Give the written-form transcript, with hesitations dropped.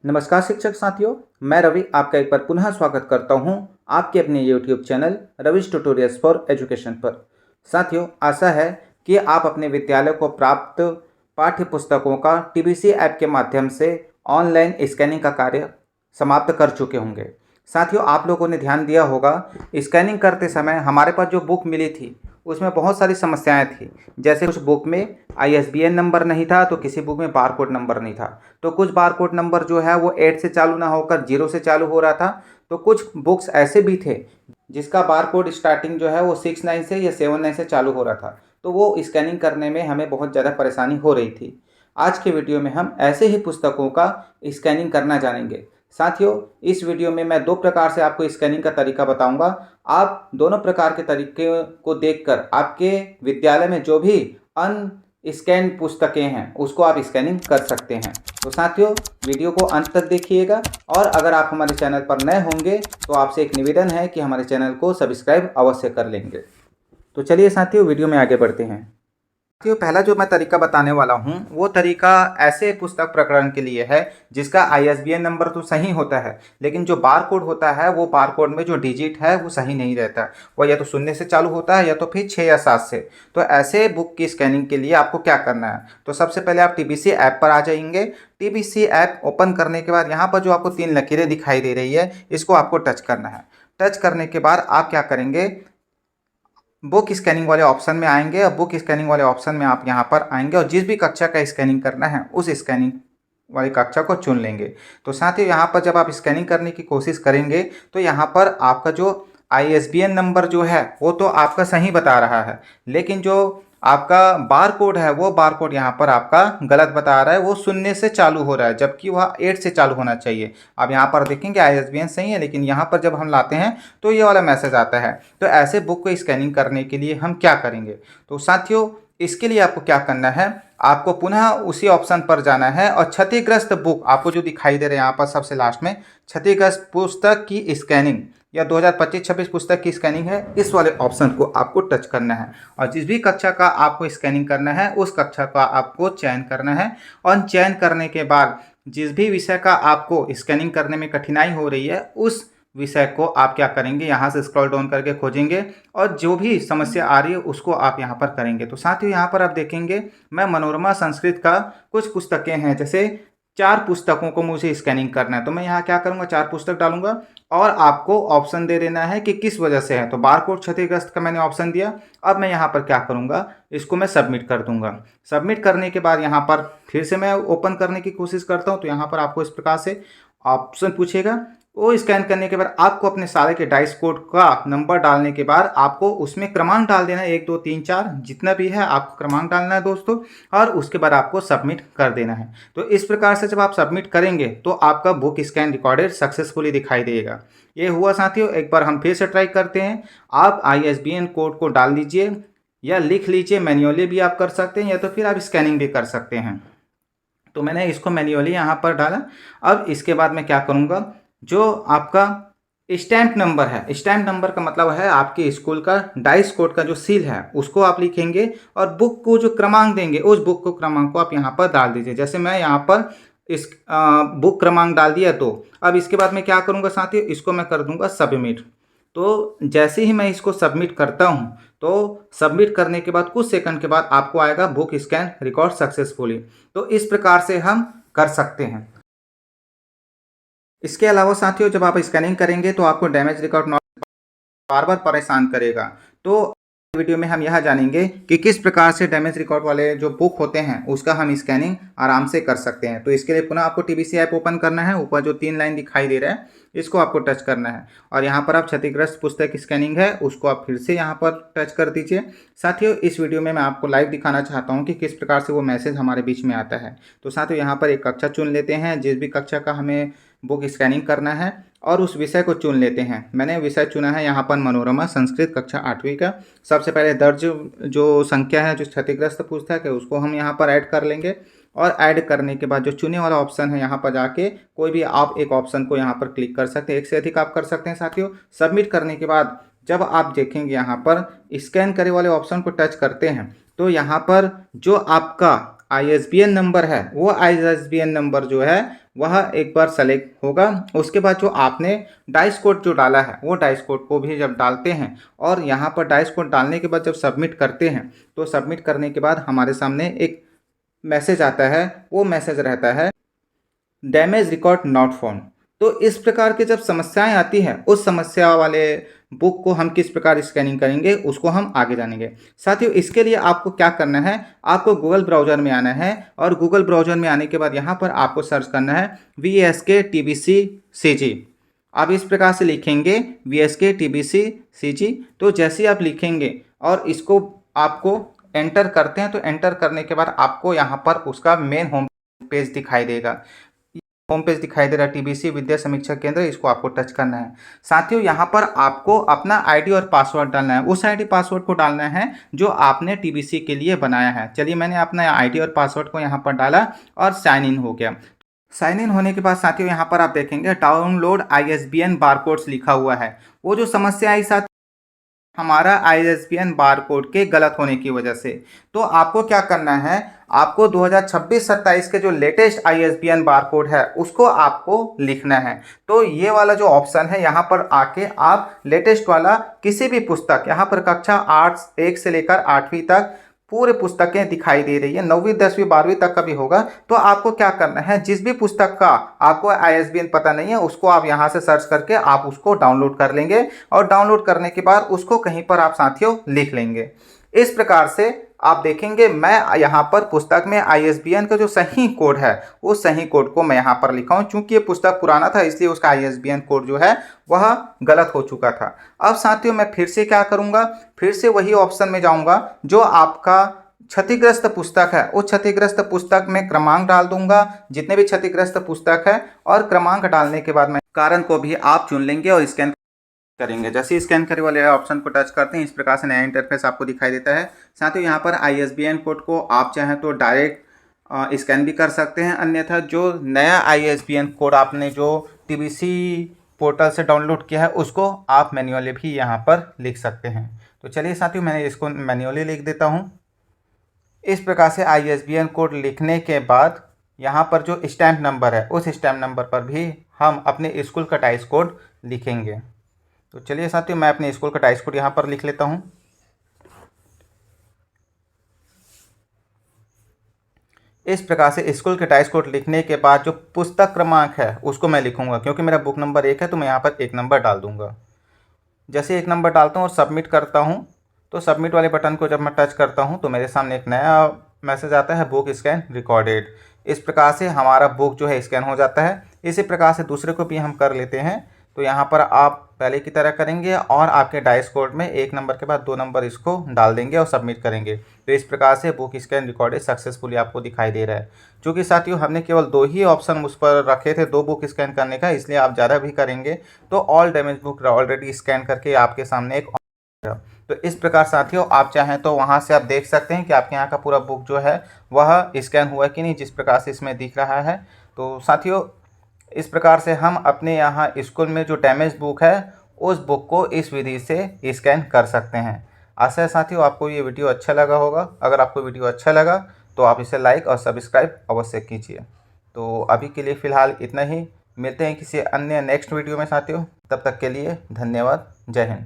नमस्कार शिक्षक साथियों, मैं रवि आपका एक बार पुनः स्वागत करता हूं आपके अपने YouTube channel Ravish tutorials for education पर। साथियों, आशा है कि आप अपने विद्यालय को प्राप्त पाठ्य पुस्तकों का TBC ऐप के माध्यम से ऑनलाइन स्कैनिंग का कार्य समाप्त कर चुके होंगे। साथियों, आप लोगों ने ध्यान दिया होगा, स्कैनिंग करते समय हमारे पास जो बुक मिली थी उसमें बहुत सारी समस्याएं थी। जैसे कुछ बुक में ISBN नंबर नहीं था, तो किसी बुक में बारकोड नंबर नहीं था, तो कुछ बारकोड नंबर जो है वो 8 से चालू ना होकर 0 से चालू हो रहा था। तो कुछ बुक्स ऐसे भी थे जिसका बारकोड स्टार्टिंग जो है वो 69 से या 79 से चालू हो रहा था, तो वो स्कैनिंग करने में हमें बहुत ज़्यादा परेशानी हो रही थी। आज के वीडियो में हम ऐसे ही पुस्तकों का स्कैनिंग करना जानेंगे। साथियों, इस वीडियो में मैं 2 प्रकार से आपको स्कैनिंग का तरीका बताऊंगा। आप दोनों प्रकार के तरीके को देखकर आपके विद्यालय में जो भी स्कैन पुस्तकें हैं उसको आप स्कैनिंग कर सकते हैं। तो साथियों, वीडियो को अंत तक देखिएगा, और अगर आप हमारे चैनल पर नए होंगे तो आपसे एक निवेदन है कि हमारे चैनल को सब्सक्राइब अवश्य कर लेंगे। तो चलिए साथियों, वीडियो में आगे बढ़ते हैं। साथियों, पहला जो मैं तरीका बताने वाला हूँ वो तरीका ऐसे पुस्तक प्रकरण के लिए है जिसका ISBN नंबर तो सही होता है, लेकिन जो बार कोड होता है वो बार कोड में जो डिजिट है वो सही नहीं रहता। वो या तो 0 से चालू होता है या तो फिर 6 या 7 से। तो ऐसे बुक की स्कैनिंग के लिए आपको क्या करना है, तो सबसे पहले आप TBC ऐप पर आ जाएंगे। TBC ऐप ओपन करने के बाद यहाँ पर जो आपको 3 लकीरें दिखाई दे रही है इसको आपको टच करना है। टच करने के बाद आप क्या करेंगे, बुक स्कैनिंग वाले ऑप्शन में आएंगे, और बुक स्कैनिंग वाले ऑप्शन में आप यहाँ पर आएंगे और जिस भी कक्षा का स्कैनिंग करना है उस स्कैनिंग वाली कक्षा को चुन लेंगे। तो साथ ही यहाँ पर जब आप स्कैनिंग करने की कोशिश करेंगे तो यहाँ पर आपका जो ISBN नंबर जो है वो तो आपका सही बता रहा है, लेकिन जो आपका बार कोड है वो बार कोड यहाँ पर आपका गलत बता रहा है। वो 0 से चालू हो रहा है जबकि वह 8 से चालू होना चाहिए। अब यहाँ पर देखेंगे ISBN सही है, लेकिन यहाँ पर जब हम लाते हैं तो ये वाला मैसेज आता है। तो ऐसे बुक को स्कैनिंग करने के लिए हम क्या करेंगे, तो साथियों इसके लिए आपको क्या करना है, आपको पुनः उसी ऑप्शन पर जाना है और क्षतिग्रस्त बुक आपको जो दिखाई दे रहे हैं यहाँ पर सबसे लास्ट में, क्षतिग्रस्त पुस्तक की स्कैनिंग या 2025-26 पुस्तक की स्कैनिंग है, इस वाले ऑप्शन को आपको टच करना है। और जिस भी कक्षा का आपको स्कैनिंग करना है उस कक्षा का आपको चयन करना है। और चयन करने के बाद जिस भी विषय का आपको स्कैनिंग करने में कठिनाई हो रही है उस विषय को आप क्या करेंगे, यहाँ से स्क्रॉल डाउन करके खोजेंगे और जो भी समस्या आ रही है उसको आप यहाँ पर करेंगे। तो साथ ही यहाँ पर आप देखेंगे मैं मनोरमा संस्कृत का कुछ पुस्तकें हैं, जैसे 4 पुस्तकों को मुझे स्कैनिंग करना है, तो मैं यहाँ क्या करूँगा, 4 पुस्तक डालूंगा और आपको ऑप्शन दे देना है कि किस वजह से है। तो बारकोड क्षतिग्रस्त का मैंने ऑप्शन दिया। अब मैं यहाँ पर क्या करूँगा, इसको मैं सबमिट कर दूंगा। सबमिट करने के बाद यहाँ पर फिर से मैं ओपन करने की कोशिश करता हूँ, तो यहाँ पर आपको इस प्रकार से ऑप्शन पूछेगा। वो स्कैन करने के बाद आपको अपने सारे के डाइस कोड का नंबर डालने के बाद आपको उसमें क्रमांक डाल देना है, 1 2 3 4 जितना भी है आपको क्रमांक डालना है दोस्तों, और उसके बाद आपको सबमिट कर देना है। तो इस प्रकार से जब आप सबमिट करेंगे तो आपका बुक स्कैन रिकॉर्डेड सक्सेसफुली दिखाई देगा। ये हुआ साथियों। एक बार हम फिर से ट्राई करते हैं। आप ISBN कोड को डाल दीजिए या लिख लीजिए, मैन्युअली भी आप कर सकते हैं या तो फिर आप स्कैनिंग भी कर सकते हैं। तो मैंने इसको मैन्युअली यहाँ पर डाला। अब इसके बाद मैं क्या करूँगा, जो आपका स्टैम्प नंबर है, स्टैम्प नंबर का मतलब है आपके स्कूल का डाइस कोड का जो सील है उसको आप लिखेंगे और बुक को जो क्रमांक देंगे उस बुक को क्रमांक को आप यहाँ पर डाल दीजिए। जैसे मैं यहाँ पर इस बुक क्रमांक डाल दिया। तो अब इसके बाद मैं क्या करूँगा साथियों, इसको मैं कर दूंगा सबमिट। तो जैसे ही मैं इसको सबमिट करता हूँ तो सबमिट करने के बाद कुछ सेकंड के बाद आपको आएगा बुक स्कैन रिकॉर्ड सक्सेसफुली। तो इस प्रकार से हम कर सकते हैं। इसके अलावा साथियों जब आप स्कैनिंग करेंगे तो आपको डैमेज रिकॉर्ड बार बार परेशान करेगा। तो वीडियो में हम यह जानेंगे कि किस प्रकार से डैमेज रिकॉर्ड वाले जो बुक होते हैं उसका हम स्कैनिंग आराम से कर सकते हैं। तो इसके लिए पुनः आपको TBC ऐप ओपन करना है। ऊपर जो 3 लाइन दिखाई दे रहा है इसको आपको टच करना है और यहाँ पर आप क्षतिग्रस्त पुस्तक स्कैनिंग है उसको आप फिर से यहाँ पर टच कर दीजिए। साथियों इस वीडियो में मैं आपको लाइव दिखाना चाहता हूँ कि किस प्रकार से वो मैसेज हमारे बीच में आता है। तो साथियों यहाँ पर एक कक्षा चुन लेते हैं, जिस भी कक्षा का हमें बुक स्कैनिंग करना है, और उस विषय को चुन लेते हैं। मैंने विषय चुना है यहाँ पर मनोरमा संस्कृत कक्षा 8वीं का। सबसे पहले दर्ज जो संख्या है जो क्षतिग्रस्त पुस्तक है उसको हम यहाँ पर ऐड कर लेंगे, और ऐड करने के बाद जो चुने वाला ऑप्शन है यहाँ पर जाके कोई भी आप एक ऑप्शन को यहाँ पर क्लिक कर सकते हैं, एक से अधिक आप कर सकते हैं साथियों। सबमिट करने के बाद जब आप देखेंगे यहाँ पर स्कैन करे वाले ऑप्शन को टच करते हैं तो यहाँ पर जो आपका ISBN नंबर है वो ISBN नंबर जो है वह एक बार सेलेक्ट होगा। उसके बाद जो आपने डाइस कोड जो डाला है वो डाइस कोड को भी जब डालते हैं और यहाँ पर डाइस कोड डालने के बाद जब सबमिट करते हैं तो सबमिट करने के बाद हमारे सामने एक मैसेज आता है। वो मैसेज रहता है डैमेज रिकॉर्ड नॉट फाउंड। तो इस प्रकार की जब समस्याएं आती हैं उस समस्या वाले बुक को हम किस प्रकार स्कैनिंग करेंगे उसको हम आगे जानेंगे। साथियों, इसके लिए आपको क्या करना है, आपको गूगल ब्राउज़र में आना है और गूगल ब्राउज़र में आने के बाद यहाँ पर आपको सर्च करना है VSK TBC CG। आप इस प्रकार से लिखेंगे VSK TBC CG। तो जैसे ही आप लिखेंगे और इसको आपको एंटर करते हैं तो एंटर करने के बाद आपको यहाँ पर उसका मेन होम पेज दिखाई देगा। होम पेज दिखाई दे रहा है TBC विद्या समीक्षा केंद्र, इसको आपको टच करना है। साथियों, यहाँ पर आपको अपना आईडी और पासवर्ड डालना है। उस आईडी पासवर्ड को डालना है जो आपने TBC के लिए बनाया है। चलिए, मैंने अपना आईडी और पासवर्ड को यहाँ पर डाला और साइन इन हो गया। साइन इन होने के बाद साथियों यहाँ पर आप देखेंगे डाउनलोड ISBN बारकोड्स लिखा हुआ है। वो जो समस्या आई साथ हमारा ISBN बारकोड के गलत होने की वजह से। तो आपको क्या करना है, आपको 2026-27 के जो लेटेस्ट ISBN बारकोड है उसको आपको लिखना है। तो ये वाला जो ऑप्शन है यहाँ पर आके आप लेटेस्ट वाला किसी भी पुस्तक, यहाँ पर कक्षा 8 1 से लेकर 8वीं तक पूरे पुस्तकें दिखाई दे रही है, 9वीं 10वीं 12वीं तक का भी होगा। तो आपको क्या करना है, जिस भी पुस्तक का आपको ISBN पता नहीं है उसको आप यहाँ से सर्च करके आप उसको डाउनलोड कर लेंगे और डाउनलोड करने के बाद उसको कहीं पर आप साथियों लिख लेंगे। इस प्रकार से आप देखेंगे मैं यहाँ पर पुस्तक में ISBN का जो सही कोड है वो सही कोड को मैं यहाँ पर लिखा हूँ। चूंकि ये पुस्तक पुराना था इसलिए उसका ISBN कोड जो है वह गलत हो चुका था। अब साथियों मैं फिर से क्या करूँगा, फिर से वही ऑप्शन में जाऊँगा जो आपका क्षतिग्रस्त पुस्तक है। उस क्षतिग्रस्त पुस्तक में क्रमांक डाल दूंगा, जितने भी क्षतिग्रस्त पुस्तक है, और क्रमांक डालने के बाद मैं कारण को भी आप चुन लेंगे और स्कैन करेंगे। जैसे स्कैन करे वाले ऑप्शन को टच करते हैं इस प्रकार से नया इंटरफेस आपको दिखाई देता है। साथ ही यहाँ पर ISBN कोड को आप चाहें तो डायरेक्ट स्कैन भी कर सकते हैं, अन्यथा जो नया ISBN कोड आपने जो TBC पोर्टल से डाउनलोड किया है उसको आप मैन्युअली भी यहाँ पर लिख सकते हैं। तो चलिए साथियों, मैंने इसको मैन्युअली लिख देता हूँ। इस प्रकार से ISBN कोड लिखने के बाद यहाँ पर जो स्टैम्प नंबर है उस स्टैम्प नंबर पर भी हम अपने स्कूल का टाइस कोड लिखेंगे। तो चलिए साथियों, मैं अपने स्कूल का टाइस कोड यहाँ पर लिख लेता हूँ। इस प्रकार से स्कूल के टाइस कोड लिखने के बाद जो पुस्तक क्रमांक है उसको मैं लिखूंगा, क्योंकि मेरा बुक नंबर 1 है तो मैं यहाँ पर 1 नंबर डाल दूंगा। जैसे 1 नंबर डालता हूँ और सबमिट करता हूँ तो सबमिट वाले बटन को जब मैं टच करता हूँ तो मेरे सामने एक नया मैसेज आता है बुक स्कैन रिकॉर्डेड। इस प्रकार से हमारा बुक जो है स्कैन हो जाता है। इसी प्रकार से दूसरे को भी हम कर लेते हैं। तो यहाँ पर आप पहले की तरह करेंगे और आपके डाइस कोड में 1 नंबर के बाद 2 नंबर इसको डाल देंगे और सबमिट करेंगे। तो इस प्रकार से बुक स्कैन रिकॉर्डेड सक्सेसफुली आपको दिखाई दे रहा है। क्योंकि साथियों हमने केवल 2 ही ऑप्शन उस पर रखे थे, 2 बुक स्कैन करने का, इसलिए आप ज़्यादा भी करेंगे तो all damage book already scan करके आपके सामने एक। तो इस प्रकार साथियों आप चाहें तो वहाँ से आप देख सकते हैं कि आपके यहाँ का पूरा बुक जो है वह स्कैन हुआ कि नहीं, जिस प्रकार से इसमें दिख रहा है। तो साथियों इस प्रकार से हम अपने यहाँ स्कूल में जो डैमेज बुक है उस बुक को इस विधि से स्कैन कर सकते हैं। आशा है साथियों आपको ये वीडियो अच्छा लगा होगा। अगर आपको वीडियो अच्छा लगा तो आप इसे लाइक और सब्सक्राइब अवश्य कीजिए। तो अभी के लिए फ़िलहाल इतना ही, मिलते हैं किसी अन्य नेक्स्ट वीडियो में साथियों। तब तक के लिए धन्यवाद। जय हिंद।